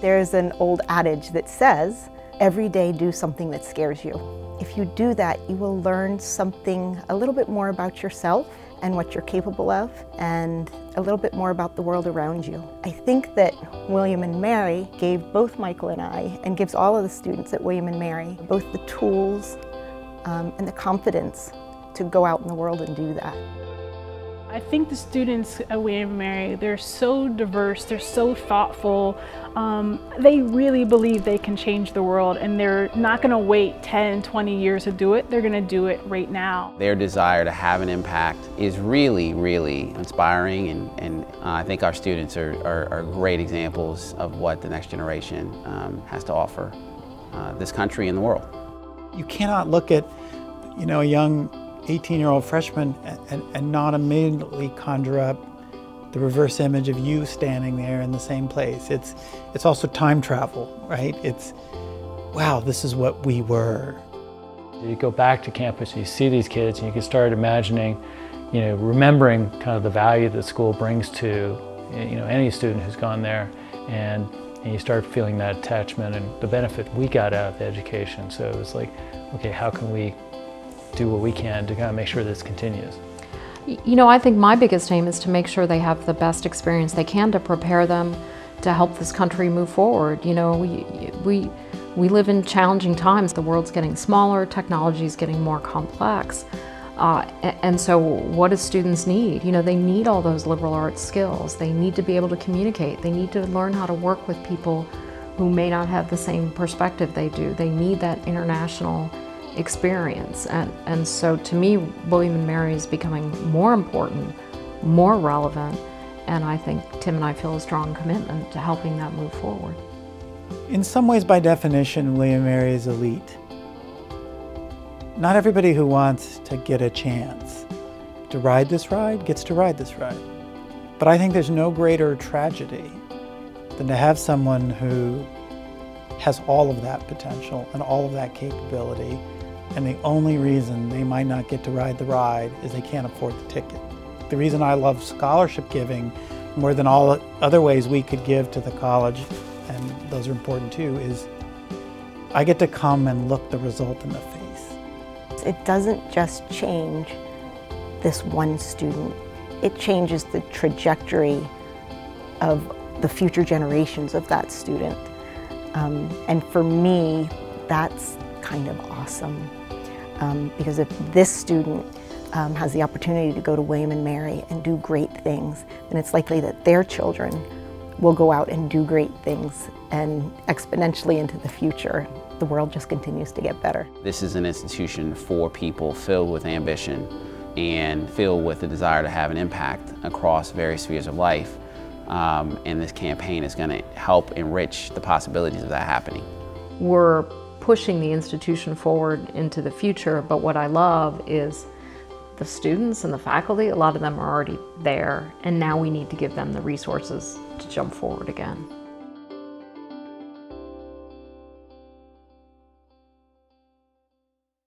There's an old adage that says, every day do something that scares you. If you do that, you will learn something a little bit more about yourself and what you're capable of, and a little bit more about the world around you. I think that William and Mary gave both Michael and I, and gives all of the students at William and Mary, both the tools and the confidence to go out in the world and do that. I think the students at William and Mary, they're so diverse, they're so thoughtful, they really believe they can change the world, and they're not going to wait 10, 20 years to do it, they're going to do it right now. Their desire to have an impact is really, really inspiring, and I think our students are great examples of what the next generation has to offer this country and the world. You cannot look at, a young 18-year-old freshman and not immediately conjure up the reverse image of you standing there in the same place. It's also time travel, right? It's, wow, this is what we were. You go back to campus and you see these kids and you can start imagining, remembering kind of the value that school brings to, any student who's gone there, and you start feeling that attachment and the benefit we got out of the education. So it was like, okay, how can we do what we can to kind of make sure this continues? I think my biggest aim is to make sure they have the best experience they can to prepare them to help this country move forward. We live in challenging times. The world's getting smaller, technology is getting more complex. And so what do students need? They need all those liberal arts skills. They need to be able to communicate. They need to learn how to work with people who may not have the same perspective they do. They need that international experience. And so to me, William and Mary is becoming more important, more relevant, and I think Tim and I feel a strong commitment to helping that move forward. In some ways, by definition, William and Mary is elite. Not everybody who wants to get a chance to ride this ride gets to ride this ride. But I think there's no greater tragedy than to have someone who has all of that potential and all of that capability, and the only reason they might not get to ride the ride is they can't afford the ticket. The reason I love scholarship giving more than all other ways we could give to the college, and those are important too, is I get to come and look the result in the face. It doesn't just change this one student. It changes the trajectory of the future generations of that student. And for me, that's kind of awesome. Because if this student has the opportunity to go to William and Mary and do great things, then it's likely that their children will go out and do great things, and exponentially into the future, the world just continues to get better. This is an institution for people filled with ambition and filled with the desire to have an impact across various spheres of life. And this campaign is going to help enrich the possibilities of that happening. We're pushing the institution forward into the future, but what I love is the students and the faculty, a lot of them are already there, and now we need to give them the resources to jump forward again.